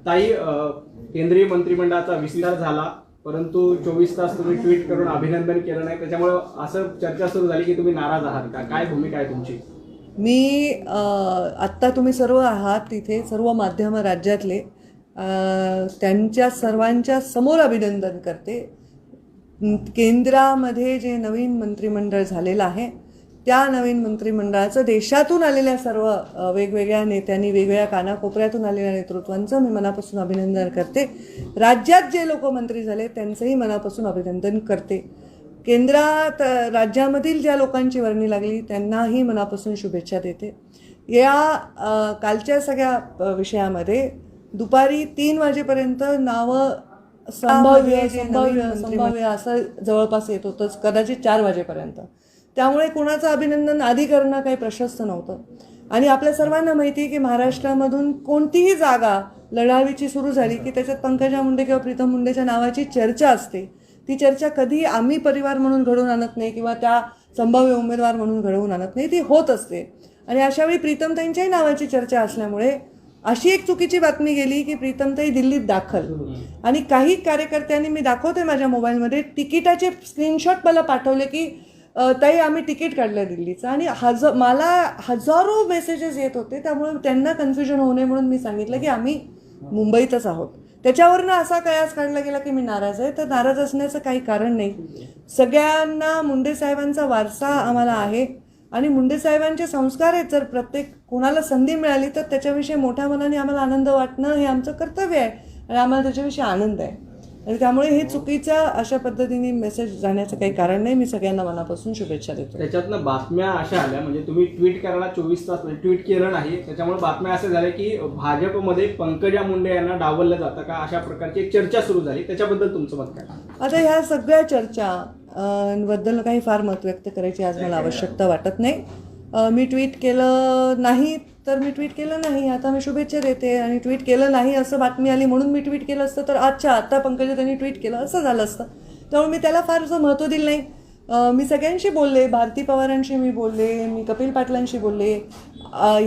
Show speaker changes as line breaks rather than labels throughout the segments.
ताई, केंद्रीय मंत्रिमंडळाचा विस्तार झाला, परंतु 24 तास तुम्ही ट्विट करून अभिनंदन केलं नाही, त्याच्यामुळे असं चर्चा सुरू झाली की तुम्ही नाराज आहात का? काय भूमिका आहे तुमची?
मी आत्ता तुम्ही सर्व आहात तिथे, सर्व माध्यम राज्यातले, त्यांच्या सर्वांच्या समोर अभिनंदन करते. केंद्रामध्ये जे नवीन मंत्रिमंडळ झालेलं आहे त्या नवीन मंत्रिमंडळाचं देशातून आलेल्या सर्व वेगवेगळ्या नेत्यांनी, वेगवेगळ्या कानाकोपऱ्यातून आलेल्या नेतृत्वांचं मी मनापासून अभिनंदन करते. राज्यात जे लोक मंत्री झाले त्यांचंही मनापासून अभिनंदन करते. केंद्रात राज्यामधील ज्या लोकांची वर्णी लागली त्यांनाही मनापासून शुभेच्छा देते. या कालच्या सगळ्या विषयामध्ये दुपारी 3 वाजेपर्यंत नावं संभाव्य असं जवळपास येत होतंच, कदाचित 4 वाजेपर्यंत. त्यामुळे कुणाचं अभिनंदन आधी करणं काही प्रशस्त नव्हतं. आणि आपल्या सर्वांना माहिती आहे की महाराष्ट्रामधून कोणतीही जागा लढावीची सुरू झाली की त्याच्यात पंकजा मुंडे किंवा प्रीतम मुंडेच्या नावाची चर्चा असते. ती चर्चा कधी आम्ही परिवार म्हणून घडवून आणत नाही किंवा त्या संभाव्य उमेदवार म्हणून घडवून आणत नाही, ती होत असते. आणि अशावेळी प्रीतमताईंच्याही नावाची चर्चा असल्यामुळे अशी एक चुकीची बातमी गेली की प्रीतमताई दिल्लीत दाखल. आणि काही कार्यकर्त्यांनी, मी दाखवते माझ्या मोबाईलमध्ये, तिकिटाचे स्क्रीनशॉट मला पाठवले की ताई आम्ही तिकीट काढलं दिल्लीचं. आणि मला हजारो मेसेजेस येत होते. त्यामुळे त्यांना कन्फ्युजन होऊ नये म्हणून मी सांगितलं की आम्ही मुंबईतच आहोत. त्याच्यावरनं असा कयास काढला गेला की मी नाराज आहे. तर नाराज असण्याचं काही कारण नाही. सगळ्यांना मुंडे साहेबांचा वारसा आम्हाला आहे आणि मुंडे साहेबांचे संस्कार आहेत. जर प्रत्येक कोणाला संधी मिळाली तर त्याच्याविषयी मोठ्या मनाने आम्हाला आनंद वाटणं हे आमचं कर्तव्य आहे आणि आम्हाला त्याच्याविषयी आनंद आहे. आणि त्यामुळे हे चुकीच्या अशा पद्धतीने मेसेज जाण्याचं काही कारण नाही. मी सगळ्यांना मनापासून शुभेच्छा देतो.
त्याच्यातनं बातम्या अशा आल्या, म्हणजे तुम्ही ट्विट करायला 24 तास ट्विट केलं नाही, त्याच्यामुळे बातम्या असे झाल्या की भाजपमध्ये पंकजा मुंडे यांना डावललं जातं का, अशा प्रकारची एक चर्चा सुरू झाली. त्याच्याबद्दल तुमचं मत काय?
आता ह्या सगळ्या चर्चा बद्दल काही फार मत व्यक्त करायची आज मला आवश्यकता वाटत नाही. मी ट्विट केलं नाही तर मी ट्विट केलं नाही. आता मी शुभेच्छा देते. आणि ट्विट केलं नाही असं बातमी आली म्हणून मी ट्विट केलं असतं तर अच्छा आता पंकजा त्यांनी ट्विट केलं असं झालं असतं. त्यामुळे मी त्याला फारसं महत्त्व दिलं नाही. मी सगळ्यांशी बोलले, भारती पवारांशी मी बोलले, मी कपिल पाटलांशी बोलले.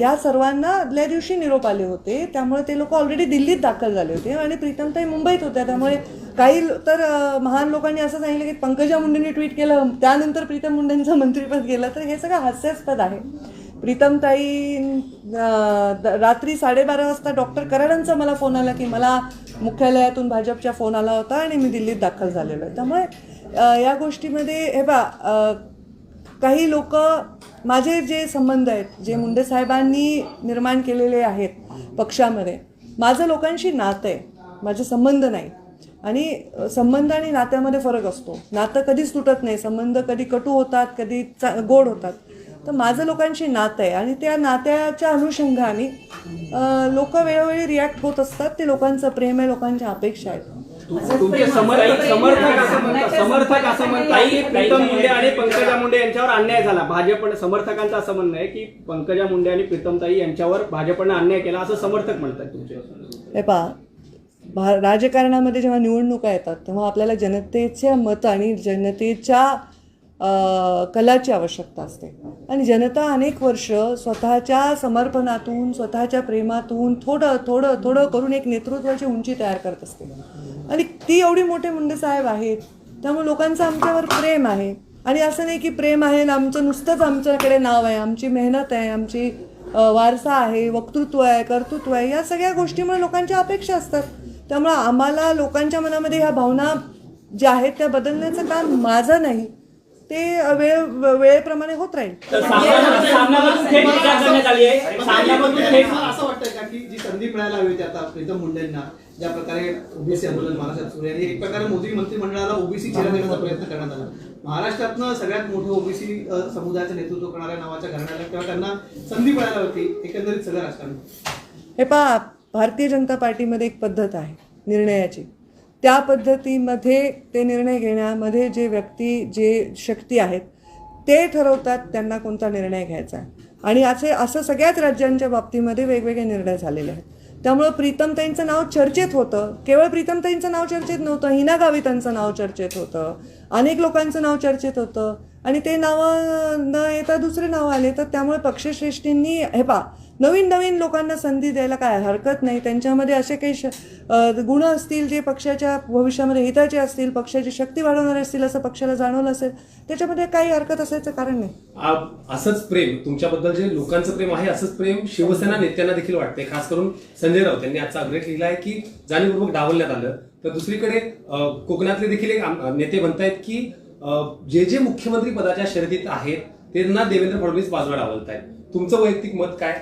या सर्वांना आदल्या दिवशी निरोप आले होते. त्यामुळे ते लोक ऑलरेडी दिल्लीत दाखल झाले होते आणि प्रीतमताई मुंबईत होत्या. त्यामुळे काही तर महान लोकांनी असं सांगितलं की पंकजा मुंडेंनी ट्विट केलं त्यानंतर प्रीतम मुंडेंचं मंत्रिपद गेलं. तर हे सगळं हास्यास्पद आहे. प्रीतमताई रात्री 12:30 वाजता डॉक्टर कराडांचा मला फोन आला की मला मुख्यालयातून भाजपच्या फोन आला होता आणि मी दिल्लीत दाखल झालेलो आहे. त्यामुळे या गोष्टीमध्ये हे काही लोक, माझे जे संबंध आहेत, जे मुंडे साहेबांनी निर्माण केलेले आहेत पक्षामध्ये, माझं लोकांशी नातं आहे, माझे संबंध नाही. आणि संबंध आणि नात्यामध्ये फरक असतो. नातं कधीच तुटत नाही. संबंध कधी कटू होतात, कधी गोड होतात. तर माझं लोकांशी नातं आहे आणि त्या नात्याच्या अनुषंगाने लोक वेळोवेळी रिॲक्ट होत असतात. ते लोकांचं प्रेम आहे, लोकांच्या अपेक्षा आहेत.
तुमचे समर्थक असं म्हणतात की प्रीतम मुंडे आणि पंकजा मुंडे यांच्यावर अन्याय झाला. भाजप समर्थकांचं असं म्हणणं आहे की पंकजा मुंडे आणि प्रीतमताई यांच्यावर भाजपने अन्याय केला असं समर्थक म्हणतात तुमचे.
हे पहा, राजकारणामध्ये जेव्हा निवडणुका येतात तेव्हा आपल्याला जनतेचे मत आणि जनतेच्या कलाची आवश्यकता असते. आणि जनता अनेक वर्ष स्वतःच्या समर्पणातून, स्वतःच्या प्रेमातून थोडं थोडं थोडं करून एक नेतृत्वाची उंची तयार करत असते. आणि ती एवढी मोठे मुंडे साहेब आहेत. त्यामुळे लोकांचं आमच्यावर प्रेम आहे. आणि असं नाही की प्रेम आहे ना आमचं नुसतंच आमच्याकडे नाव आहे, आमची मेहनत आहे, आमची वारसा आहे, वक्तृत्व आहे, कर्तृत्व आहे, या सगळ्या गोष्टीमुळे लोकांच्या अपेक्षा असतात. त्यामुळे आम्हाला लोकांच्या मनामध्ये ह्या भावना ज्या आहेत त्या बदलण्याचं काम माझं नाही. ते वेळेप्रमाणे होत राहील.
असं वाटतंय का की जी संधी मिळायला हवी होती आता प्रीतम मुंडेंना, ज्या प्रकारे ओबीसी आंदोलन महाराष्ट्रात सुरू आहे, एक प्रकारे मोदी मंत्रिमंडळाला ओबीसी चेहरा देण्याचा प्रयत्न करण्यात आला. महाराष्ट्रातनं सगळ्यात मोठं ओबीसी समुदायाचं नेतृत्व करणाऱ्या नावाच्या घराण्याला तेव्हा त्यांना संधी मिळायला होती. एकंदरीत सगळं राजकारण
हे पहा, भारतीय जनता पार्टीमध्ये एक पद्धत आहे निर्णयाची. त्या पद्धतीमध्ये ते निर्णय घेण्यामध्ये जे व्यक्ती, जे शक्ती आहेत ते ठरवतात त्यांना कोणता निर्णय घ्यायचा आहे. आणि असं सगळ्याच राज्यांच्या बाबतीमध्ये वेगवेगळे निर्णय झालेले आहेत. त्यामुळं प्रीतमताईंचं नाव चर्चेत होतं. केवळ प्रीतमताईंचं नाव चर्चेत नव्हतं, हिना गावितांचं नाव चर्चेत होतं, अनेक लोकांचं नाव चर्चेत होतं. आणि ते नावं न येता दुसरे नाव आले. तर त्यामुळे पक्षश्रेष्ठींनी हे पहा, नवीन नवीन लोकांना संधी द्यायला काय हरकत नाही. त्यांच्यामध्ये असे काही गुण असतील जे पक्षाच्या भविष्यामध्ये हिताचे असतील, पक्षाची शक्ती वाढवणारे असतील, असं पक्षाला जाणवलं असेल, त्याच्यामध्ये काही हरकत असायचं कारण नाही.
असंच प्रेम तुमच्याबद्दल जे लोकांचं प्रेम आहे, असंच प्रेम शिवसेना नेत्यांना देखील वाटते. खास करून संजय राऊत यांनी आजचा अग्रेट लिहिला आहे की जाणीवपूर्वक डावलण्यात आलं. तर दुसरीकडे कोकणातले देखील एक नेते म्हणतायत की जे जे मुख्यमंत्री पदाच्या शर्यतीत आहेत त्यांना देवेंद्र फडणवीस बाजूला डावलत आहेत. तुमचं वैयक्तिक मत काय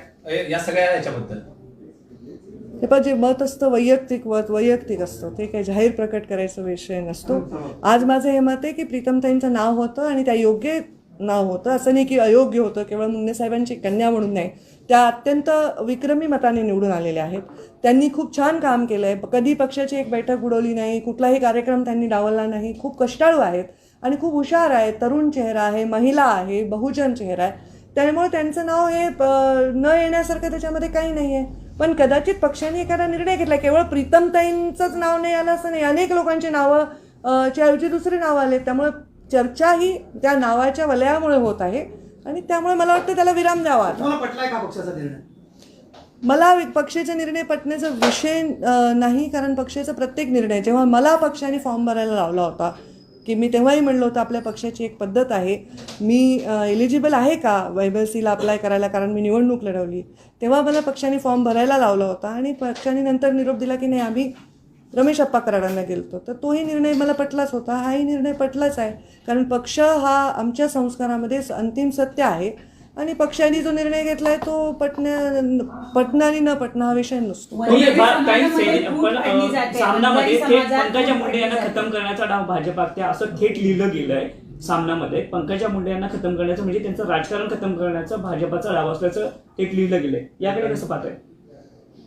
या सगळ्या याच्याबद्दल?
हे पण जे मत असतं वैयक्तिक मत वैयक्तिक असतं, ते काही जाहीर प्रकट करायचा विषय नसतो. आज माझं हे मत आहे की प्रीतमताईंचं नाव होतं आणि त्या योग्य नाव होतं, असं नाही की अयोग्य होतं. केवळ मुंडे साहेबांची कन्या म्हणून नाही, त्या अत्यंत विक्रमी मताने निवडून आलेल्या आहेत. त्यांनी खूप छान काम केलं आहे. कधी पक्षाची एक बैठक बुडवली नाही, कुठलाही कार्यक्रम त्यांनी डावलला नाही. खूप कष्टाळू आहेत आणि खूप हुशार आहेत. तरुण चेहरा आहे, महिला आहे, बहुजन चेहरा आहे. त्यामुळे त्यांचं नाव हे न येण्यासारखं त्याच्यामध्ये काही नाही आहे. पण कदाचित पक्षाने एखादा निर्णय घेतला, केवळ प्रीतमताईंचंच नाव नाही आलं असं नाही, अनेक लोकांची नावं च्या ऐवजी दुसरे नाव आले. त्यामुळे चर्चा ही त्या नावाच्या वलयामुळे होत आहे आणि त्यामुळे मला वाटतं त्याला विराम द्यावा.
तुम्हाला पटलाय का पक्षाचा निर्णय?
मला पक्षाचा निर्णय पटण्याचा विषय नाही, कारण पक्षाचा प्रत्येक निर्णय, जेव्हा मला पक्षाने फॉर्म भरायला लावला होता की मी तेव्हाही म्हणलं होतं आपल्या पक्षाची एक पद्धत आहे, मी एलिजिबल आहे का वैभवसीला अप्लाय करायला, कारण मी निवडणूक लढवली. तेव्हा मला पक्षाने फॉर्म भरायला लावला होता आणि पक्षाने नंतर निरोप दिला की नाही आम्ही रमेश अप्पा कराडांना गेलतो. तर तोही निर्णय मला पटलाच होता, हाही निर्णय पटलाच आहे. कारण पक्ष हा आमच्या संस्कारामध्ये अंतिम सत्य आहे आणि पक्षाने जो निर्णय घेतलाय तो पटणं आणि न पटणं हा विषय नसतो.
सामनामध्ये थेट पंकजा मुंडे यांना खतम करण्याचा डाव भाजपात असं थेट लिहिलं गेलंय. सामनामध्ये पंकजा मुंडे यांना खतम करण्याचं म्हणजे त्यांचं राजकारण खतम करण्याचा भाजपाचा डाव असल्याचं थेट लिहिलं गेलंय. याकडे कसं पाहताय?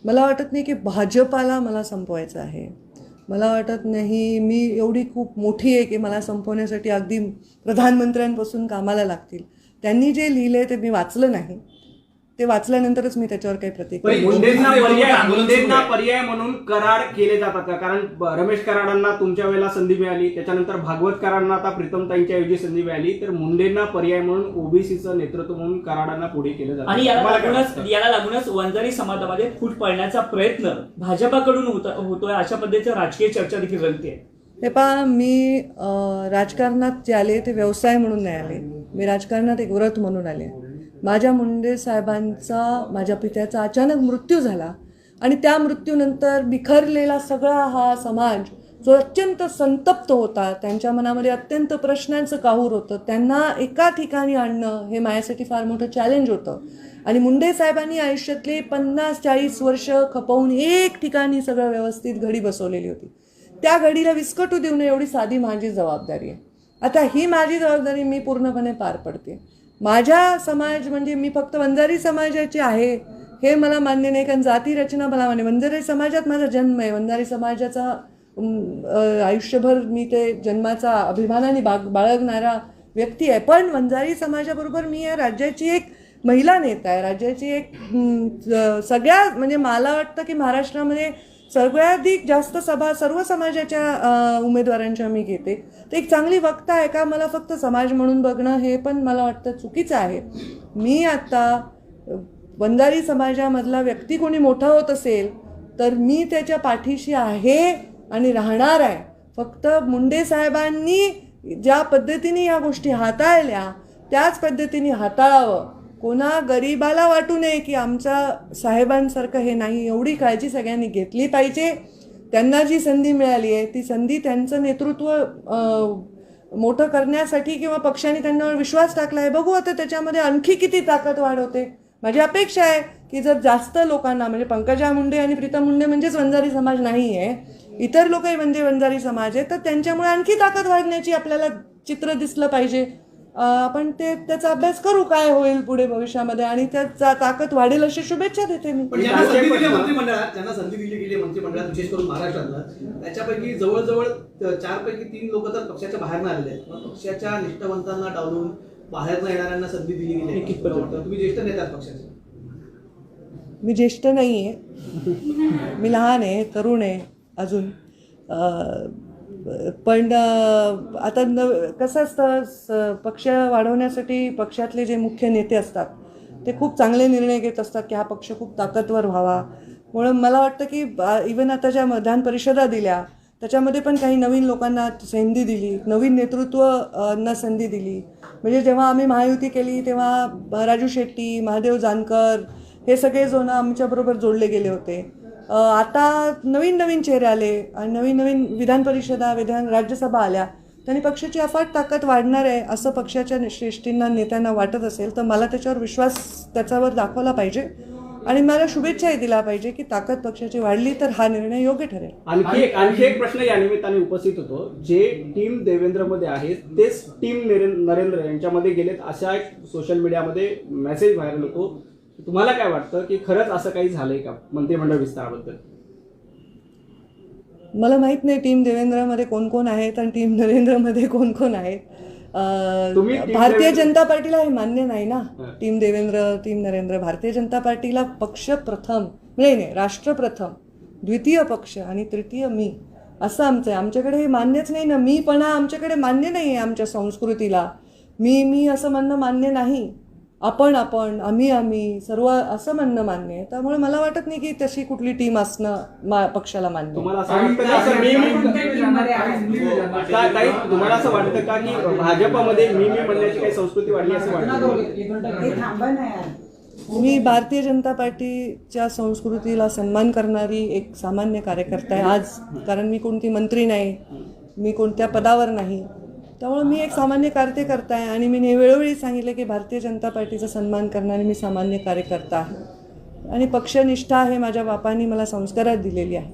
मला वाटत नाही की भाजपाला मला संपवायचं आहे. मला वाटत नाही मी एवढी खूप मोठी आहे की मला संपवण्यासाठी अगदी प्रधानमंत्र्यांपासून कामाला लागतील. त्यांनी जे लिहिले ते मी वाचलं नाही, ते वाचल्यानंतरच मी त्याच्यावर काही प्रतिक्रिया.
मुंडेंना पर्याय म्हणून कराड केले जातात का? कारण रमेश कराडांना तुमच्या वेळेला संधी मिळाली, त्याच्यानंतर भागवत कराडांना आता प्रीतमताईंच्या ऐवजी संधी मिळाली, तर मुंडेंना पर्याय म्हणून ओबीसीचं नेतृत्व म्हणून कराडांना पुढे केलं जातं. आणि याला लागूनच वंजारी समाजामध्ये फूट पडण्याचा प्रयत्न भाजपाकडून होतोय, अशा पद्धतीची राजकीय चर्चा देखील रंगते.
हे पहा, मी राजकारणात जे आले ते व्यवसाय म्हणून नाही आले, मी राजकारणात एक व्रत म्हणून आले. माझ्या मुंडे साहेबांचा माझ्या पित्याचा अचानक मृत्यू झाला आणि त्या मृत्यूनंतर बिखरलेला सगळा हा समाज जो अत्यंत संतप्त होता, त्यांच्या मनामध्ये अत्यंत प्रश्नांचं काहूर होतं, त्यांना एका ठिकाणी आणणं हे माझ्यासाठी फार मोठं चॅलेंज होतं. आणि मुंडे साहेबांनी आयुष्यातले 50-40 वर्ष खपवून एक ठिकाणी सगळं व्यवस्थित घडी बसवलेली होती. त्या घडीला विस्कटू देऊ नये एवढी साधी माझी जबाबदारी आहे. आता ही माझी जबाबदारी मी पूर्णपणे पार पडते. माझ्या समाज म्हणजे मी फक्त वंजारी समाजाची आहे हे मला मान्य नाही, कारण जाती रचना मला मान्य. वंजारी समाजात माझा जन्म आहे, वंजारी समाजाचा आयुष्यभर मी ते जन्माचा अभिमानाने बाळगणारा व्यक्ती आहे. पण वंजारी समाजाबरोबर मी या राज्याची एक महिला नेता आहे, राज्याची एक सगळ्या म्हणजे मला वाटतं की महाराष्ट्रामध्ये सगळ्याधिक जास्त सभा सर्व समाजाच्या उमेदवारांच्या मी घेते. ते एक चांगली वक्ता आहे का? मला फक्त समाज म्हणून बघणं हे पण मला वाटतं चुकीचं आहे. मी आता वंजारी समाजामधला व्यक्ती कोणी मोठा होत असेल तर मी त्याच्या पाठीशी आहे आणि राहणार आहे. फक्त मुंडे साहेबांनी ज्या पद्धतीने या गोष्टी हाताळल्या त्याच पद्धतीने हाताळावं. कोणा गरिबाला वाटू नये की आमच्या साहेबांसारखं हे नाही, एवढी काळजी सगळ्यांनी घेतली पाहिजे. त्यांना जी संधी मिळाली आहे ती संधी त्यांचं नेतृत्व मोठं करण्यासाठी किंवा पक्षाने त्यांच्यावर विश्वास टाकला आहे. बघू आता त्याच्यामध्ये आणखी किती ताकद वाढवते. माझी अपेक्षा आहे की जर जास्त लोकांना म्हणजे पंकजा मुंडे आणि प्रीतम मुंडे म्हणजेच वंजारी समाज नाही आहे, इतर लोकही म्हणजे वंजारी समाज आहे, तर त्यांच्यामुळे आणखी ताकद वाढण्याची आपल्याला चित्र दिसलं पाहिजे. आपण त्याचा अभ्यास करू काय होईल पुढे भविष्यामध्ये आणि त्याचा ताकद वाढेल अशी शुभेच्छा देते मी.
ज्यांना संधी दिली गेली मंत्रिमंडळात विशेष करून महाराष्ट्रातला, त्याच्यापैकी जवळजवळ 4 पैकी 3 लोक तर पक्षाच्या बाहेर आलेले आहेत. पक्षाच्या निष्ठावंतांना डावलून बाहेर येणाऱ्यांना संधी दिली गेली. तुम्ही ज्येष्ठ नेता पक्षाचे.
मी ज्येष्ठ नाही आहे, मी लहान आहे, तरुण आहे अजून. पण आता कसं असतं, पक्ष वाढवण्यासाठी पक्षातले जे मुख्य नेते असतात ते खूप चांगले निर्णय घेत असतात की हा पक्ष खूप ताकदवर व्हावा. म्हणून मला वाटतं की इवन आता ज्या विधान परिषदा दिल्या त्याच्यामध्ये पण काही नवीन लोकांना संधी दिली, नवीन नेतृत्वांना संधी दिली. म्हणजे जेव्हा आम्ही महायुती केली तेव्हा राजू शेट्टी, महादेव जानकर हे सगळे जण आमच्याबरोबर जोडले गेले होते. आता नवीन नवीन चेहरे आले आणि नवीन नवीन विधान परिषदा, राज्यसभा आल्या. त्यांनी पक्षाची अफाट ताकद वाढणार आहे असं पक्षाच्या श्रेष्ठींना, नेत्यांना वाटत असेल तर मला त्याच्यावर विश्वास त्याच्यावर दाखवला पाहिजे आणि मला शुभेच्छाही दिला पाहिजे की ताकद पक्षाची वाढली तर हा निर्णय योग्य ठरेल.
आणखी एक प्रश्न या निमित्ताने उपस्थित होतो. जे टीम देवेंद्रमध्ये आहेत तेच टीम नरेंद्र यांच्यामध्ये गेलेत अशा एक सोशल मीडियामध्ये मेसेज व्हायरल होतो. तुम्हाला काय वाटतं की खरंच असं काही झालंय का मंत्रिमंडळ विस्ताराबद्दल?
मला माहित नाही टीम देवेंद्रमध्ये कोण कोण आहेत आणि टीम नरेंद्रमध्ये कोण कोण आहेत. भारतीय जनता पार्टीला हे मान्य नाही ना. Team Devendra, team Narendra. भारतीय जनता पार्टीला पक्ष प्रथम, नाही, राष्ट्र प्रथम, द्वितीय पक्ष आणि तृतीय मी, असं आमचं आहे. आमच्याकडे हे मान्यच नाही ना. मीपणा आमच्याकडे मान्य नाही आहे. आमच्या संस्कृतीला मी असं म्हणणं मान्य नाही. आपण आम्ही सर्व असं म्हणणं मान्य आहे. त्यामुळे मला वाटत नाही की तशी कुठली टीम असणं पक्षाला मान्य.
तुम्हाला असं वाटतं का की भाजपमध्ये मी म्हणण्याची काही संस्कृती वाढली असं वाटतं?
मी भारतीय जनता पार्टीच्या संस्कृतीला सन्मान करणारी एक सामान्य कार्यकर्ता आहे आज. कारण मी कोणती मंत्री नाही, मी कोणत्या पदावर नाही. त्यामुळे मी एक सामान्य कार्यकर्ता आहे आणि मी वेळोवेळी सांगितलं की भारतीय जनता पार्टीचा सन्मान करणारी मी सामान्य कार्यकर्ता आहे आणि पक्षनिष्ठा हे माझ्या बापांनी मला संस्कारात दिलेली आहे.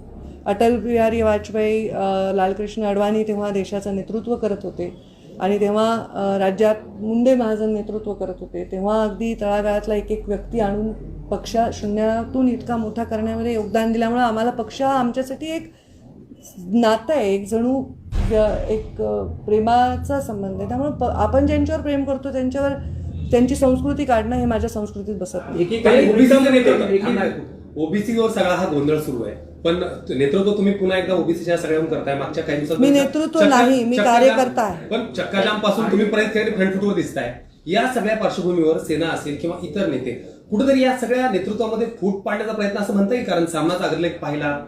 अटल बिहारी वाजपेयी, लालकृष्ण अडवाणी तेव्हा देशाचं नेतृत्व करत होते आणि तेव्हा राज्यात मुंडे महाजन नेतृत्व करत होते. तेव्हा अगदी तळागाळातला एक एक व्यक्ती आणून पक्ष शून्यातून इतका मोठा करण्यामध्ये योगदान दिल्यामुळं आम्हाला पक्ष हा आमच्यासाठी एक नातं आहे, एक जणू एक प्रेमाचा संबंध आहे. त्यामुळे आपण ज्यांच्यावर प्रेम करतो त्यांच्यावर त्यांची संस्कृती काढणं हे माझ्या संस्कृतीत बसत नाही.
ओबीसीवर सगळा हा गोंधळ सुरू आहे, पण नेतृत्व तुम्ही पुन्हा एकदा ओबीसीच्या सगळ्याहून करताय. मागच्या काही दिवसात
मी नेतृत्व नाही, मी कार्यकर्ता आहे.
पण चक्काजाम पासून तुम्ही प्रयत्न फ्रंट फुटवर दिसताय. या सगळ्या पार्श्वभूमीवर सेना असेल किंवा इतर नेते कुठेतरी या सगळ्या नेतृत्वामध्ये फूट पाडण्याचा प्रयत्न असं म्हणता येईल. कारण सामनाचा अग्रलेख पाहिला,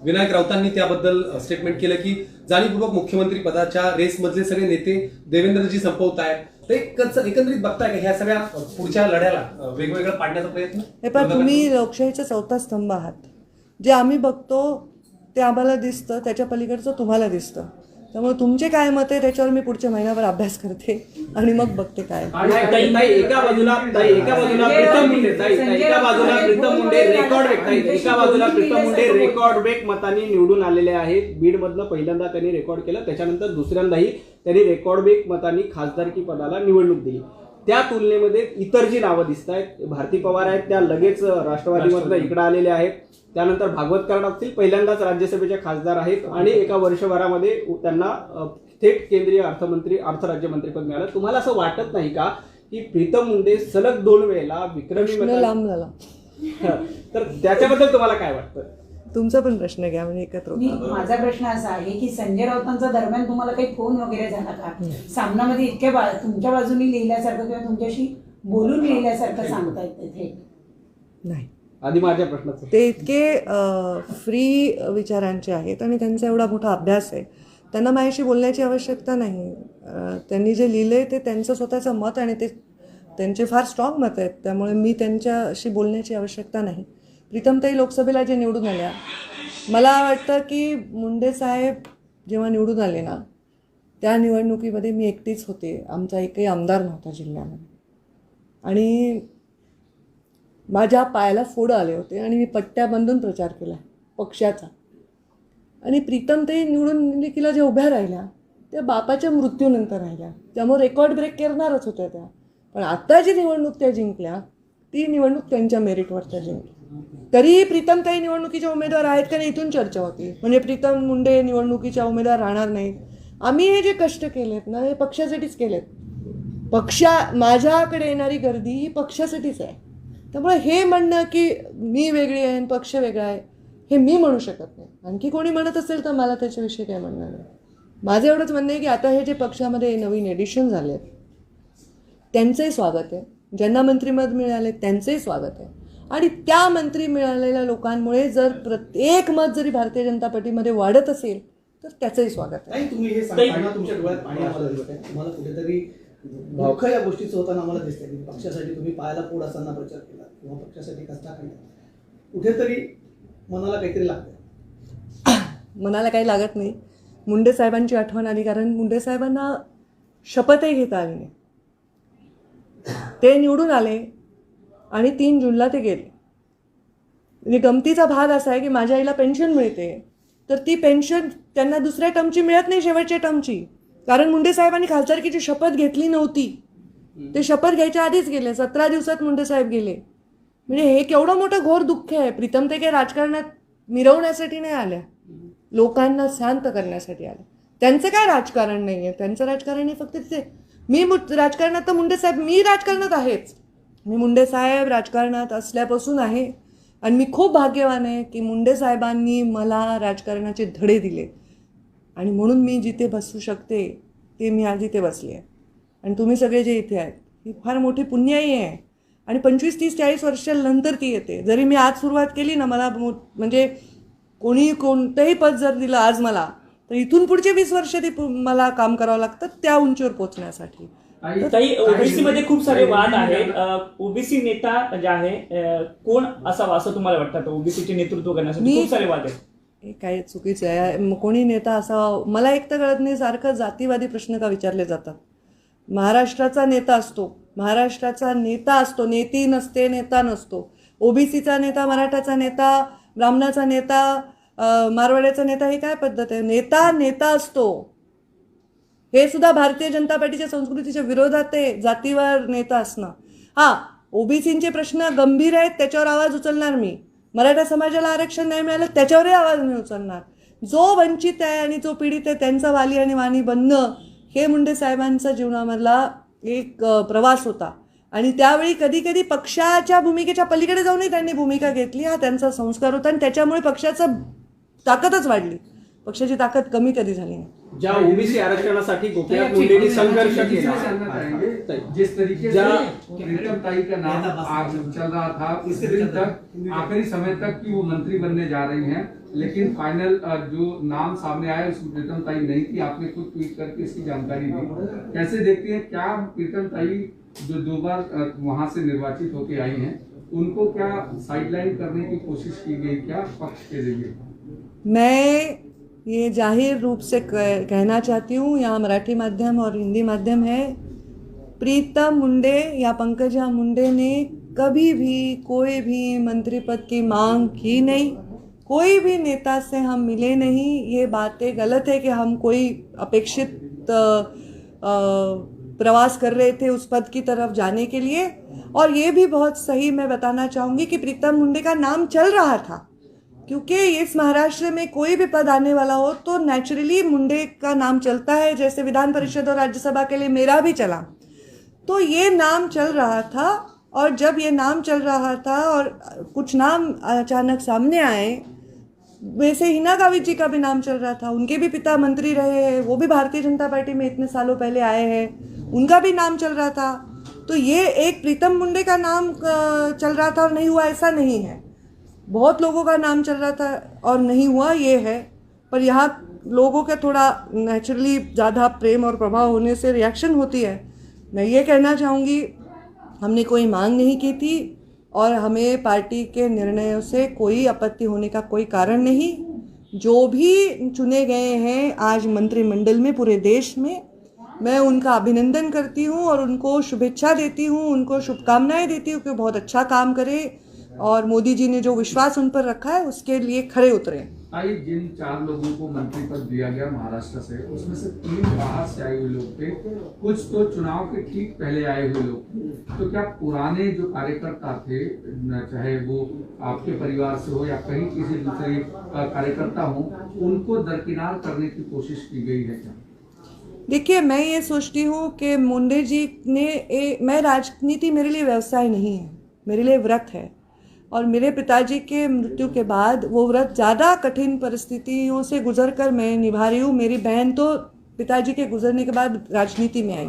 विनायक राऊतांनी त्याबद्दल स्टेटमेंट केलं की जाणीवपूर्वक मुख्यमंत्री पदाच्या रेसमधले सगळे नेते देवेंद्रजी संपवत आहेत. ते एकंदरीत बघताय का ह्या सगळ्या पुढच्या लढ्याला वेगवेगळं पाडण्याचा प्रयत्न?
हे पण तुम्ही लोकशाहीचा चौथा स्तंभ आहात. जे आम्ही बघतो ते आम्हाला दिसतं, त्याच्या पलीकडचं तुम्हाला दिसतं. त्यामुळे तुमचे काय मत आहे त्याच्यावर मी पुढच्या महिन्याभर अभ्यास करते आणि मग बघते काय.
एका बाजूला प्रीतम मुंडे रेकॉर्ड ब्रेक मतांनी निवडून आलेले आहेत. बीडमधनं पहिल्यांदा त्यांनी रेकॉर्ड केलं, त्याच्यानंतर दुसऱ्यांदाही त्यांनी रेकॉर्ड ब्रेक मतांनी खासदारकी पदाला निवडणूक दिली. त्या तुलनेमध्ये इतर जी नावं दिसत आहेत, भारती पवार आहेत, त्या लगेच राष्ट्रवादीमधनं इकडे आलेल्या आहेत. त्यानंतर भागवत कराड असतील, पहिल्यांदाच राज्यसभेचे खासदार आहेत आणि एका वर्षभरामध्ये त्यांना थेट केंद्रीय अर्थ राज्यमंत्रीपद मिळालं. तुम्हाला असं वाटत नाही का की प्रीतम मुंडे सलग 2 वेळेला विक्रमी
लांब झाला?
तर त्याच्याबद्दल तुम्हाला काय वाटतं?
तुमचा पण प्रश्न घ्या म्हणजे एकत्र.
माझा प्रश्न असा आहे की संजय राऊतांचा दरम्यान तुम्हाला काही फोन वगैरे झाला का? सामनामध्ये इतक्या तुमच्या बाजूने लिहिल्यासारखं किंवा तुमच्याशी बोलून लिहिल्यासारखं सांगतायत तिथे?
नाही.
आधी माझ्या प्रश्नाचं
ते इतके फ्री विचारांचे आहेत आणि त्यांचा एवढा मोठा अभ्यास आहे, त्यांना माझ्याशी बोलण्याची आवश्यकता नाही. त्यांनी जे लिहिलंय ते त्यांचं स्वतःचं मत आणि ते त्यांचे फार स्ट्रॉंग मत आहेत. त्यामुळे मी त्यांच्याशी बोलण्याची आवश्यकता नाही. प्रीतमताई लोकसभेला जे निवडून आल्या, मला वाटतं की मुंडे साहेब जेव्हा निवडून आले ना त्या निवडणुकीमध्ये मी एकटीच होते. आमचा एकही आमदार नव्हता जिल्ह्यामध्ये आणि माझ्या पायाला फोड आले होते आणि मी पट्ट्या बांधून प्रचार केला पक्षाचा. आणि प्रीतमताई निवडणुकीला ज्या उभ्या राहिल्या त्या बापाच्या मृत्यूनंतर राहिल्या, त्यामुळे रेकॉर्ड ब्रेक करणारच होत्या त्या. पण आता जी निवडणूक त्या जिंकल्या ती निवडणूक त्यांच्या मेरिटवर त्या जिंकल्या. तरीही प्रीतमताई निवडणुकीच्या उमेदवार आहेत का नाही इथून चर्चा होती. म्हणजे प्रीतम मुंडे निवडणुकीच्या उमेदवार राहणार नाहीत. आम्ही हे जे कष्ट केलेत ना हे पक्षासाठीच केलेत. माझ्याकडे येणारी गर्दी ही पक्षासाठीच आहे. त्यामुळे हे म्हणणं की मी वेगळी आहे आणि पक्ष वेगळा आहे हे मी म्हणू शकत नाही. आणखी कोणी म्हणत असेल तर मला त्याच्याविषयी काय म्हणणं नाही. माझं एवढंच म्हणणं आहे की आता हे जे पक्षामध्ये नवीन एडिशन झाले आहेत त्यांचंही स्वागत आहे. ज्यांना मंत्रिपद मिळाले त्यांचंही स्वागत आहे. आणि त्या मंत्री मिळालेल्या लोकांमुळे जर प्रत्येक मत जरी भारतीय जनता पार्टीमध्ये वाढत असेल तर त्याचंही स्वागत आहे.
नाही, तुम्ही हे सांगताना तुमच्या डोळ्यात पाणी आम्हाला दिसत आहे. तुम्हाला कुठेतरी दुःख या गोष्टीचं होताना आम्हाला दिसतंय की पक्षासाठी तुम्ही पायाला पोड असताना प्रचार केला किंवा पक्षासाठी कष्ट काढला, कुठेतरी मनाला काहीतरी लागतं.
मनाला काही लागत नाही. मुंडे साहेबांची आठवण आली, कारण मुंडे साहेबांना शपथही घेता आली नाही. ते निवडून आले आणि 3 जूनला ते गेले. म्हणजे गमतीचा भाग असा आहे की माझ्या आईला पेन्शन मिळते, तर ती पेन्शन त्यांना दुसऱ्या टर्मची मिळत नाही, शेवटच्या टर्मची, कारण मुंडे साहेबांनी खासदारकीची शपथ घेतली नव्हती. ते शपथ घ्यायच्या आधीच गेले, 17 दिवसात मुंडे साहेब गेले. म्हणजे हे केवढं मोठं घोर दुःख आहे. प्रीतम ते काही राजकारणात मिरवण्यासाठी नाही आल्या, लोकांना शांत करण्यासाठी आल्या. त्यांचं काय राजकारण नाही आहे, त्यांचं राजकारण हे फक्त ते मी राजकारणात तर मुंडे साहेब, मी राजकारणात आहेच, मी मुंडे साहेब राजकारणात असल्यापासून आहे. आणि मी खूप भाग्यवान आहे की मुंडे साहेबांनी मला राजकारणाचे धडे दिले आणि म्हणून मी जिथे बसू शकते ते मी आज इथे बसले आहे. आणि तुम्ही सगळे जे इथे आहेत ही फार मोठी पुण्याई आहे. आणि 25, 30, 40 वर्षांनंतर ती येते. जरी मी आज सुरुवात केली ना, मला म्हणजे कोणी कोणतंही पद जर दिलं आज मला, तर इथून पुढचे 20 वर्ष ती मला काम करावं लागतं त्या उंचीवर पोहोचण्यासाठी.
काही ओबीसी मध्ये खूप सारे वाद आहेत. ओबीसी नेता जे आहे कोण असावा असं तुम्हाला वाटतं? ओबीसीचे नेतृत्व करण्यासाठी खूप सारे वाद आहेत.
हे काय चुकीचं आहे. कोणी नेता असावा मला एक तर कळत नाही. सारखं जातीवादी प्रश्न का विचारले जातात? महाराष्ट्राचा नेता असतो, महाराष्ट्राचा नेता असतो, नेती नसते, नेता नसतो. ओबीसीचा नेता, मराठाचा नेता, ब्राह्मणाचा नेता, मारवाड्याचा नेता, हे काय पद्धत आहे? नेता नेता असतो. हे सुद्धा भारतीय जनता पार्टीच्या संस्कृतीच्या विरोधात आहे, जातीवर नेता असणं. हां, ओबीसींचे प्रश्न गंभीर आहेत, त्याच्यावर आवाज उचलणार मी. मराठा समाजाला आरक्षण नाही मिळालं त्याच्यावरही आवाज मी उचलणार. जो वंचित आहे आणि जो पीडित आहे त्यांचा वाली आणि वाणी बनणं हे मुंडे साहेबांचा जीवनामधला एक प्रवास होता. आणि त्यावेळी कधी कधी पक्षाच्या भूमिकेच्या पलीकडे जाऊनही त्यांनी भूमिका घेतली. हा त्यांचा संस्कार होता आणि त्याच्यामुळे पक्षाचं ताकदच वाढली. पक्षाची ताकद कमी कधी झाली नाही.
ज्या ओबीसी आरक्षणासाठी गोपीनाथ मुंडेंनी संघर्ष केला,
जिस तरीके से प्रीतम ताई का नाम आज चल रहा था इस दिन तक आखिरी समय तक कि वो मंत्री बनने जा रही हैं, लेकिन फाइनल जो नाम सामने आया उसमें प्रीतम ताई नहीं थी. आपने खुद ट्वीट करके इसकी जानकारी दी. कैसे देखती हैं, क्या प्रीतम ताई जो 2 बार वहां से निर्वाचित होकर आई हैं, उनको क्या साइडलाइन करने की कोशिश की गई क्या पक्ष के जरिए?
मैं ये जाहिर रूप से कहना चाहती हूँ, यहाँ मराठी माध्यम और हिंदी माध्यम है, प्रीतम मुंडे या पंकजा मुंडे ने कभी भी कोई भी मंत्री पद की मांग की नहीं. कोई भी नेता से हम मिले नहीं. ये बातें गलत है कि हम कोई अपेक्षित प्रवास कर रहे थे उस पद की तरफ जाने के लिए. और ये भी बहुत सही मैं बताना चाहूँगी कि प्रीतम मुंडे का नाम चल रहा था, क्योंकि इस महाराष्ट्र में कोई भी पद आने वाला हो तो नेचुरली मुंडे का नाम चलता है. जैसे विधान परिषद और राज्यसभा के लिए मेरा भी चला, तो ये नाम चल रहा था. और जब ये नाम चल रहा था और कुछ नाम अचानक सामने आए, वैसे हिना गावित जी का भी नाम चल रहा था. उनके भी पिता मंत्री रहे हैं, वो भी भारतीय जनता पार्टी में इतने सालों पहले आए हैं, उनका भी नाम चल रहा था. तो ये एक प्रीतम मुंडे का नाम चल रहा था और नहीं हुआ ऐसा नहीं है. बहुत लोगों का नाम चल रहा था और नहीं हुआ ये है. पर यहाँ लोगों के थोड़ा नेचुरली ज़्यादा प्रेम और प्रभाव होने से रिएक्शन होती है. मैं ये कहना चाहूँगी, हमने कोई मांग नहीं की थी और हमें पार्टी के निर्णयों से कोई आपत्ति होने का कोई कारण नहीं. जो भी चुने गए हैं आज मंत्रिमंडल में पूरे देश में, मैं उनका अभिनंदन करती हूँ और उनको शुभेच्छा देती हूँ, उनको शुभकामनाएं देती हूँ कि बहुत अच्छा काम करे और मोदी जी ने जो विश्वास उन पर रखा है उसके लिए खड़े उतरे.
आई जिन 4 लोगों को मंत्री पद दिया गया महाराष्ट्र से, उसमें से 3 बाहर से आए हुए लोग थे, कुछ तो चुनाव के ठीक पहले आए हुए लोग. तो क्या पुराने जो कार्यकर्ता थे, चाहे वो आपके परिवार से हो या कहीं किसी दूसरे कार्यकर्ता हो, उनको दरकिनार करने की कोशिश की गई है क्या?
देखिए, मैं ये सोचती हूँ कि मुंडे जी ने मैं राजनीति मेरे लिए व्यवसाय नहीं है, मेरे लिए व्रत है. और मेरे पिताजी के मृत्यु के बाद वो व्रत ज़्यादा कठिन परिस्थितियों से गुजर कर मैं निभा रही हूँ. मेरी बहन तो पिताजी के गुजरने के बाद राजनीति में आई.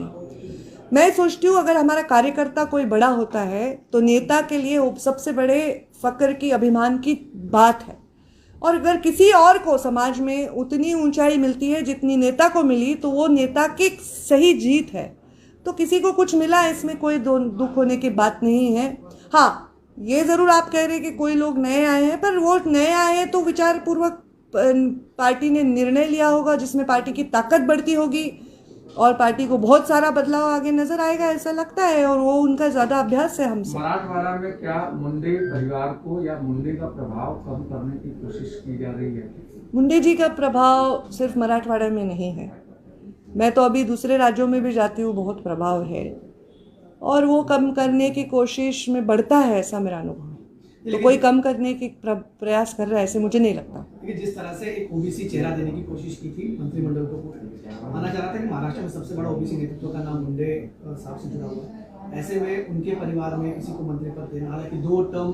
मैं सोचती हूँ अगर हमारा कार्यकर्ता कोई बड़ा होता है तो नेता के लिए वो सबसे बड़े फक्र की, अभिमान की बात है। और अगर किसी और को समाज में उतनी ऊंचाई मिलती है जितनी नेता को मिली तो वो नेता की सही जीत है। तो किसी को कुछ मिला, इसमें कोई दुख होने की बात नहीं है। हाँ, ये ज़रूर आप कह रहे हैं कि कोई लोग नए आए हैं, पर वो नए आए हैं तो विचारपूर्वक पार्टी ने निर्णय लिया होगा जिसमें पार्टी की ताकत बढ़ती होगी और पार्टी को बहुत सारा बदलाव आगे नजर आएगा, ऐसा लगता है। और वो उनका ज्यादा अभ्यास है हमसे।
मराठवाड़ा में क्या मुंडे परिवार को या मुंडे का प्रभाव कम करने की कोशिश की जा रही है?
मुंडे जी का प्रभाव सिर्फ मराठवाड़ा में नहीं है, मैं तो अभी दूसरे राज्यों में भी जाती हूँ, बहुत प्रभाव है और वो कम करने की कोशिश में बढ़ता है, ऐसा मेरा अनुभव है। तो कोई कम करने की प्रयास कर रहा है ऐसे मुझे नहीं लगता।
लेकिन जिस तरह से एक ओबीसी चेहरा देने की कोशिश की थी मंत्रिमंडल को, माना जा रहा था कि महाराष्ट्र में सबसे बड़ा ओबीसी नेतृत्व का नाम मुंडे साहब से जुड़ा हुआ है। ऐसे में उनके परिवार में किसी को मंत्री पद देना, हालांकि 2 टर्म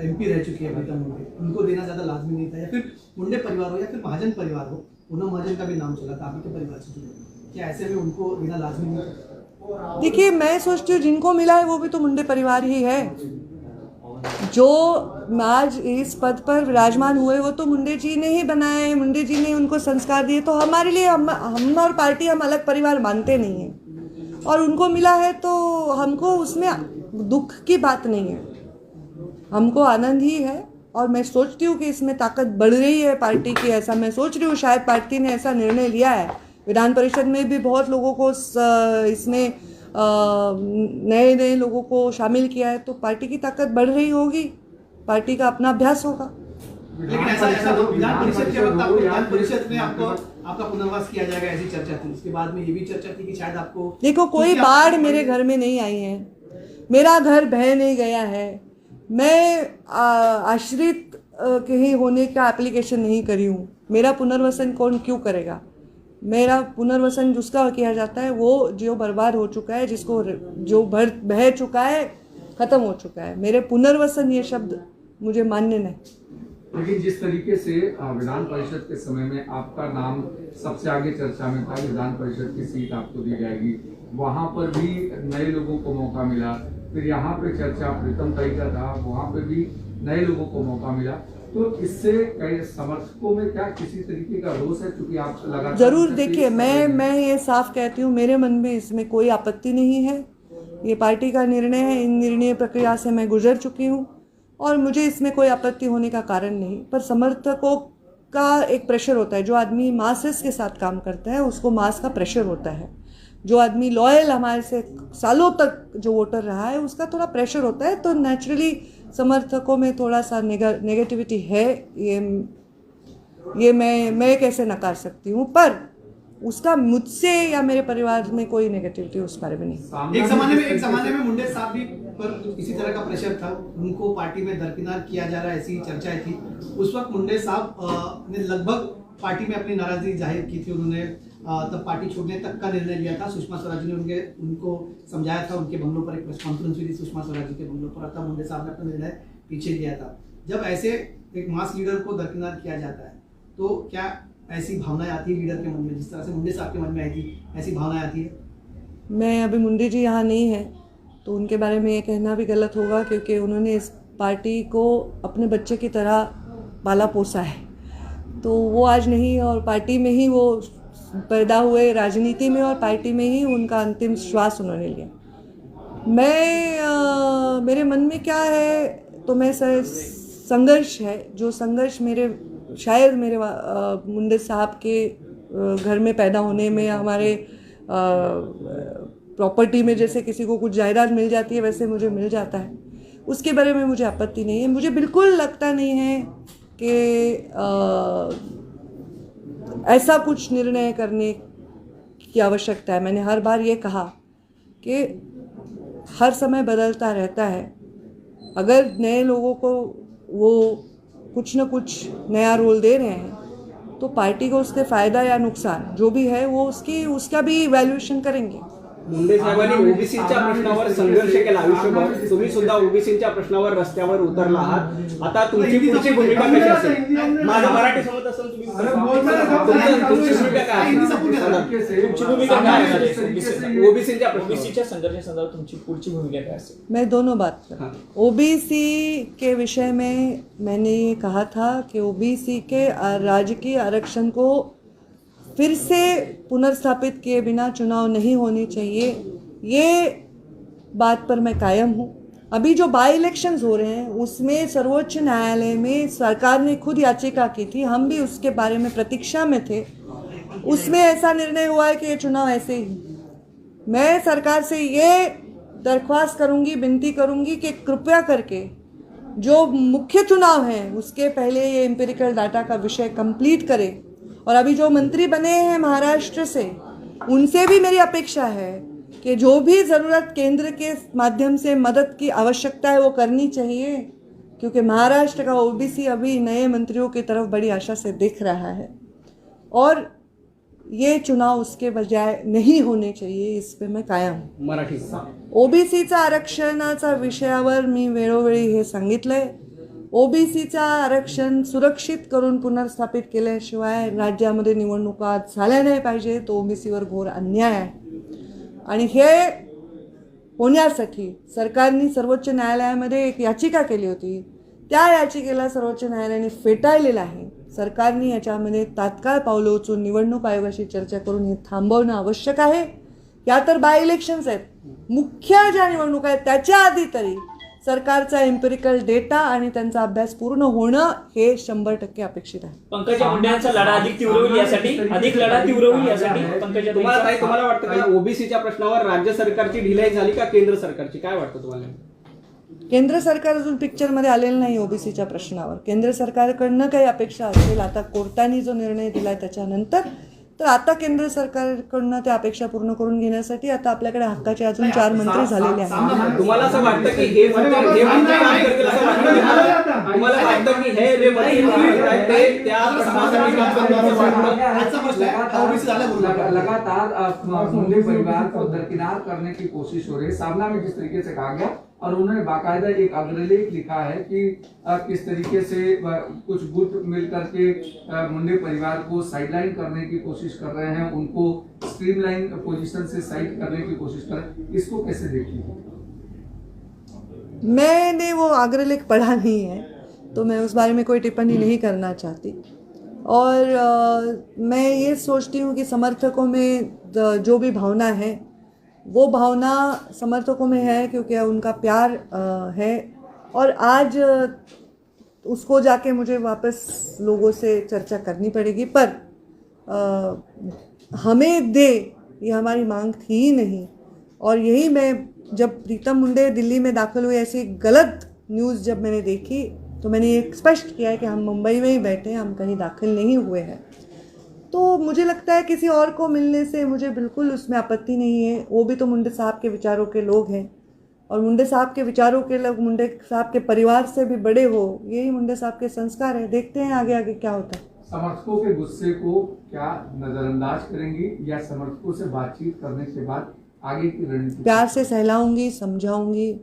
MP रह चुकी है प्रीतम मुंडे, उनको देना ज्यादा लाजमी नहीं था। या फिर मुंडे परिवार हो या फिर महाजन परिवार हो, पूनम महाजन का भी नाम चला था आपके परिवार से जुड़े, क्या ऐसे में उनको देना लाजमी नहीं था?
देखिए, मैं सोचती हूँ जिनको मिला है वो भी तो मुंडे परिवार ही है। जो आज इस पद पर विराजमान हुए वो तो मुंडे जी ने ही बनाए, मुंडे जी ने उनको संस्कार दिए। तो हमारे लिए हम और पार्टी हम अलग परिवार मानते नहीं हैं और उनको मिला है तो हमको उसमें दुख की बात नहीं है, हमको आनंद ही है। और मैं सोचती हूँ कि इसमें ताकत बढ़ रही है पार्टी की, ऐसा मैं सोच रही हूँ। शायद पार्टी ने ऐसा निर्णय लिया है, विधान परिषद में भी बहुत लोगों को इसमें नए लोगों को शामिल किया है, तो पार्टी की ताकत बढ़ रही होगी, पार्टी का अपना अभ्यास होगा।
लेकिन ऐसा विधान परिषद के वक्त आपको विधान परिषद में आपका पुनर्वास किया जाएगा ऐसी चर्चा थी। उसके बाद में ये भी चर्चा थी कि शायद आपको,
देखो, कोई बाढ़ मेरे घर में नहीं आई है, मेरा घर बह नहीं गया है, मैं आश्रित कहीं होने का एप्लीकेशन नहीं करी हूँ। मेरा पुनर्वसन कौन क्यों करेगा? मेरा पुनर्वसन जिसका किया जाता है वो जो बर्बाद हो चुका है, जिसको जो बह चुका है, ख़त्म हो चुका है। मेरे पुनर्वसन ये शब्द मुझे मान्य नहीं।
लेकिन जिस तरीके से विधान परिषद के समय में आपका नाम सबसे आगे चर्चा में था, विधान परिषद की सीट आपको दी जाएगी, वहाँ पर भी नए लोगों को मौका मिला। फिर यहाँ पे चर्चा प्रीतम ताई का था, वहाँ पे भी नए लोगों को मौका मिला। तो इससे कई समर्थकों में क्या किसी तरीके का रोष है? क्योंकि आप लगातार
जरूर देखिए, मैं ये साफ कहती हूँ, मेरे मन में इसमें कोई आपत्ति नहीं है। ये पार्टी का निर्णय है, इन निर्णय प्रक्रिया से मैं गुजर चुकी हूँ और मुझे इसमें कोई आपत्ति होने का कारण नहीं। पर समर्थकों का एक प्रेशर होता है, जो आदमी मासेस के साथ काम करता है उसको मास का प्रेशर होता है। जो आदमी लॉयल हमारे से सालों तक जो वोटर रहा है उसका थोड़ा प्रेशर होता है, तो नेचुरली समर्थकों में थोड़ा सा नेगेटिविटी है। ये मैं कैसे नकार सकती हूँ, पर उसका मुझसे या मेरे परिवार में कोई नेगेटिविटी उस बारे में नहीं।
एक जमाने में मुंडे साहब भी पर इसी तरह का प्रेशर था, उनको पार्टी में दरकिनार किया जा रहा है, ऐसी चर्चाएं थी। उस वक्त मुंडे साहब ने लगभग पार्टी में अपनी नाराजगी जाहिर की थी। उन्होंने तब पार्टी छोड़ने तक का निर्णय लिया था। सुषमा स्वराज ने उनको समझाया था, उनके बंगलों पर एक प्रेस कॉन्फ्रेंस हुई थी सुषमा स्वराज के बंगलों पर, तब मुंडे साहब ने अपना निर्णय पीछे लिया था। जब ऐसे एक मास लीडर को दरकिनार किया जाता है तो क्या ऐसी भावनाएं आती है लीडर के मन में, जिस तरह से मुंडे साहब के मन में आई थी, ऐसी भावनाएं आती है?
मैं अभी मुंडे जी यहाँ नहीं है तो उनके बारे में ये कहना भी गलत होगा, क्योंकि उन्होंने इस पार्टी को अपने बच्चे की तरह पाला पोसा है। तो वो आज नहीं, और पार्टी में ही वो पैदा हुए, राजनीति में और पार्टी में ही उनका अंतिम श्वास उन्होंने लिया। मेरे मन में क्या है, तो मैं संघर्ष है, जो संघर्ष शायद मेरे मुंडे साहब के घर में पैदा होने में, हमारे प्रॉपर्टी में जैसे किसी को कुछ जायदाद मिल जाती है वैसे मुझे मिल जाता है, उसके बारे में मुझे आपत्ति नहीं है। मुझे बिल्कुल लगता नहीं है कि ऐसा कुछ निर्णय करने की आवश्यकता है। मैंने हर बार ये कहा कि हर समय बदलता रहता है। अगर नए लोगों को वो कुछ न कुछ नया रोल दे रहे हैं तो पार्टी को उससे फ़ायदा या नुकसान जो भी है वो उसका भी इवैल्यूएशन करेंगे।
मुंडे साहेबांनी ओबीसीच्या प्रश्नावर संघर्ष केला आयुष्यभर. तुम्ही सुद्धा ओबीसीच्या प्रश्नावर रस्त्यावर उतरला आहात. आता तुमची पुढची भूमिका कशी असेल? माझा मराठी समजत असेल तुम्ही तुमची भूमिका काय असेल?
तुमची भूमिका काय असेल?
ओबीसीच्या प्रश्नावर
ओबीसीच्या संदर्भात तुमची पुढची भूमिका काय असेल?
मैं दोनों बात कर
हाँ।
ओबीसी के विषय में मैंने ये कहा था कि ओबीसी के राजकीय आरक्षण को फिर से पुनर्स्थापित किए बिना चुनाव नहीं होने चाहिए, ये बात पर मैं कायम हूँ। अभी जो बाई इलेक्शंस हो रहे हैं उसमें सर्वोच्च न्यायालय में सरकार ने खुद याचिका की थी, हम भी उसके बारे में प्रतीक्षा में थे। उसमें ऐसा निर्णय हुआ है कि ये चुनाव ऐसे ही। मैं सरकार से ये दरख्वास्त करूंगी, विनती करूंगी कि कृपया करके जो मुख्य चुनाव हैं उसके पहले ये एम्पिरिकल डाटा का विषय कंप्लीट करें। और अभी जो मंत्री बने हैं महाराष्ट्र से, उनसे भी मेरी अपेक्षा है कि जो भी ज़रूरत केंद्र के माध्यम से मदद की आवश्यकता है वो करनी चाहिए, क्योंकि महाराष्ट्र का ओबीसी अभी नए मंत्रियों की तरफ बड़ी आशा से देख रहा है और ये चुनाव उसके बजाय नहीं होने चाहिए, इस पे मैं कायम हूँ।
मराठी
ओबीसीचा आरक्षणाचा विषयावर मी वेळोवेळी हे सांगितलंय। ओबीसीचा आरक्षण सुरक्षित करून पुनर्स्थापित केल्याशिवाय राज्यामध्ये निवडणुका झाल्या नाही पाहिजे, तो ओबीसीवर घोर अन्याय आहे। आणि हे होण्यासाठी सरकारने सर्वोच्च न्यायालयामध्ये एक याचिका केली होती, त्या याचिकेला सर्वोच्च न्यायालयाने फेटाळलेलं आहे। सरकारने याच्यामध्ये तात्काळ पावलं उचलून निवडणूक आयोगाशी चर्चा करून हे थांबवणं आवश्यक आहे। या तर बाय इलेक्शन्स आहेत, मुख्य ज्या निवडणुका आहेत त्याच्या आधी तरी सरकारचा एम्पिरिकल डेटा आणि त्यांचा अभ्यास पूर्ण होणं हे 100% अपेक्षित आहे।
पंकजा मुंडेंचा लढा अधिक तीव्र होईल यासाठी पंकजा
तुम्हाला वाटतं का ओबीसीच्या प्रश्नावर राज्य सरकारची ढिलाई झाली का केंद्र सरकारची? काय वाटतं तुम्हाला?
केंद्र सरकार अजून पिक्चरमध्ये आलेलं नाही ओबीसीच्या प्रश्नावर। केंद्र सरकारकडनं काही अपेक्षा असेल आता कोर्टाने जो निर्णय दिला त्याच्यानंतर, तर आता केंद्र सरकारकडनं त्या अपेक्षा पूर्ण करून घेण्यासाठी आता आपल्याकडे हक्काचे अजून 4 मंत्री झालेले आहेत।
तुम्हाला असं वाटतं की हे मंत्री काम करतील असं वाटतं? तुम्हाला वाटतं की हे जे मंत्री आहेत ते त्या प्रश्नासाठी काम करतील असं वाटतं?
आजचा प्रश्न आहे ओबीसी झाल्याबरोबर
लगातार मुंडे परिवार को दरकिनार करने की कोशिश हो रही है। सामना में जिस तरीके से कहा गया और उन्होंने बाकायदा एक अग्रलेख लिखा है कि किस तरीके से कुछ गुट मिलकर के मुंडे परिवार को साइडलाइन करने की कोशिश कर रहे हैं, उनको स्ट्रीमलाइन पोजीशन से साइड करने की कोशिश कर रहे हैं। इसको कैसे देखिए?
मैंने वो अग्रलेख पढ़ा नहीं है तो मैं उस बारे में कोई टिप्पणी नहीं करना चाहती। और मैं ये सोचती हूँ कि समर्थकों में जो भी भावना है वो भावना समर्थकों में है क्योंकि उनका प्यार है, और आज उसको जाके मुझे वापस लोगों से चर्चा करनी पड़ेगी। पर हमें दे ये हमारी मांग थी ही नहीं। और यही मैं जब प्रीतम मुंडे दिल्ली में दाखिल हुए ऐसी गलत न्यूज़ जब मैंने देखी तो मैंने ये स्पष्ट किया है कि हम मुंबई में ही बैठे हैं, हम कहीं दाखिल नहीं हुए हैं। तो मुझे लगता है किसी और को मिलने से मुझे बिल्कुल उसमें आपत्ति नहीं है। वो भी तो मुंडे साहब के विचारों के लोग हैं और मुंडे साहब के विचारों के लोग मुंडे साहब के परिवार से भी बड़े हो, यही मुंडे साहब के संस्कार है। देखते हैं आगे आगे क्या होता है।
समर्थकों के गुस्से को क्या नजरअंदाज करेंगी या समर्थकों से बातचीत करने के बाद आगे की रणनीति?
प्यार से सहलाऊंगी, समझाऊंगी।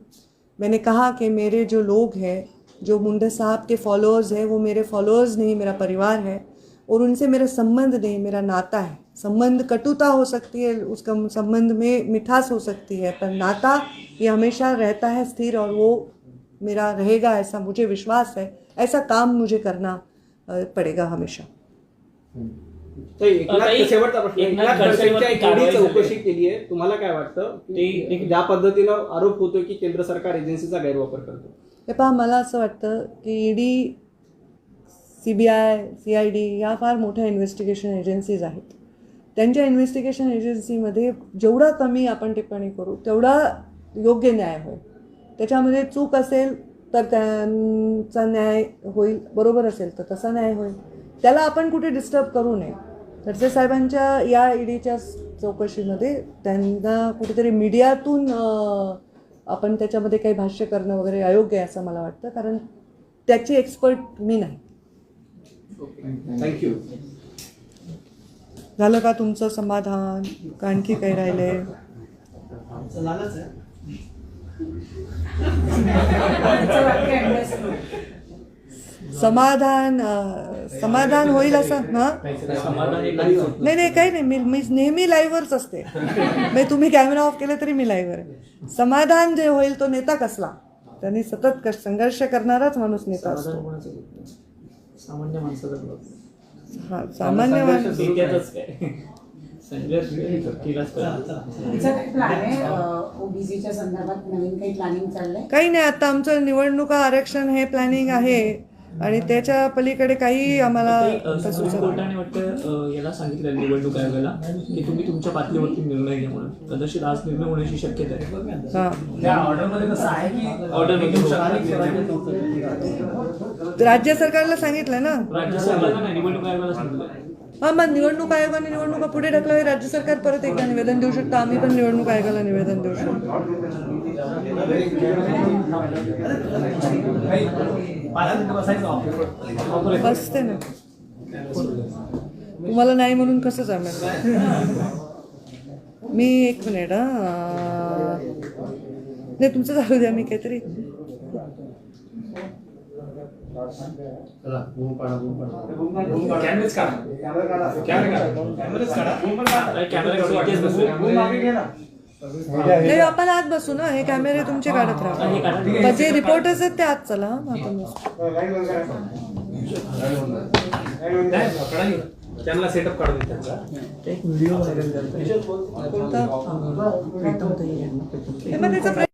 मैंने कहा कि मेरे जो लोग हैं, जो मुंडे साहब के फॉलोअर्स हैं, वो मेरे फॉलोअर्स नहीं, मेरा परिवार है और उनसे मेरा संबंध नहीं, मेरा नाता है। संबंध कटुता हो सकती है, उसका संबंध में मिठास हो सकती है, पर नाता ये हमेशा रहता है स्थिर और वो मेरा रहेगा, ऐसा मुझे विश्वास है। ऐसा काम मुझे करना पडेगा हमेशा।
शेवटचा प्रश्न, एकनाथ खडसेंच्या एवढी चौकशी केली आहे, तुम्हाला काय वाटतं की ज्या पद्धतीनं आरोप होतोय की केंद्र सरकार एजन्सीचा गैरवापर करतो?
हे पहा, मला असं वाटतं की ईडी, CBI, CID या फार मोठ्या इन्व्हेस्टिगेशन एजन्सीज आहेत। त्यांच्या इन्व्हेस्टिगेशन एजन्सीमध्ये जेवढा कमी आपण टिप्पणी करू तेवढा योग्य न्याय होईल। त्याच्यामध्ये चूक असेल तर त्यांचा न्याय होईल, बरोबर असेल तर तसा न्याय होईल। त्याला आपण कुठे डिस्टर्ब करू नये। खडसे साहेबांच्या या ईडीच्या चौकशीमध्ये त्यांना कुठेतरी मीडियातून आपण त्याच्यामध्ये काही भाष्य करणं वगैरे अयोग्य आहे असं मला वाटतं, कारण त्याची एक्सपर्ट मी नाही।
थँक्यू।
झालं का तुमचं समाधान? का आणखी काही राहिलंय?
झालंच आहे.
पुढचं वाक्य understood.
समाधान होईल असं हा
समाधान हे कधीच होत नाही.
नाही काही नाही, मी नेहमी लाईव्हवरच असते. म्हणजे तुम्ही कॅमेरा ऑफ केले तरी मी लाईव्हवर आहे. समाधान जे होईल तो नेता कसला, त्यांनी सतत संघर्ष करणाराच माणूस नेता
समाधान
असतो.
कोणाचं होत नाही. सामान्य माणसाचं होत नाही.
हा सामान्य माणूस.
नेत्याचंच काय संघर्ष केलाच पाहिजे.
तुमचा काही प्लॅन आहे ओबीसीच्या संदर्भात, नवीन काही प्लॅनिंग चाललंय?
काही नाही, आता आमचं निवडणुका आरक्षण हे प्लॅनिंग आहे आणि त्याच्या पलीकडे काही आम्हाला
सुप्रीम
सुचत
कोर्टाने वाटतं याला सांगितलं निवडणूक आयोगाला की तुम्ही तुमच्या पातळीवरती निर्णय घ्या म्हणून. कदाचित आज निर्णय होण्याची शक्यता आहे.
हा.
त्या ऑर्डरमध्ये कसं आहे की
राज्य सरकारला सांगितलं ना.
राज्य सरकारला नाही, निवडणूक आयोगाला सांगितलं.
हा मग निवडणूक आयोगाने निवडणुका पुढे ढकलावी, राज्य सरकार परत एकदा निवेदन देऊ शकतं. आम्ही पण निवडणूक आयोगाला निवेदन देऊ शकतो. बसते ना, तुम्हाला नाही म्हणून कसं जमेल. मी एक मिनिट नाही तुमचं चालू द्या, मी काहीतरी
कॅमेराच काढा.
कॅमेरा इथेच बसूया.
नाही आपण आत बसू ना, हे कॅमेरे तुमचे काढत राहा. पण जे रिपोर्टर्स आहेत ते आत चला. आपण बसू.
त्यांना सेटअप काढून देत त्यांचा.
एक व्हिडिओ व्हायरल करतोय.
कोणता? हे मग त्याचा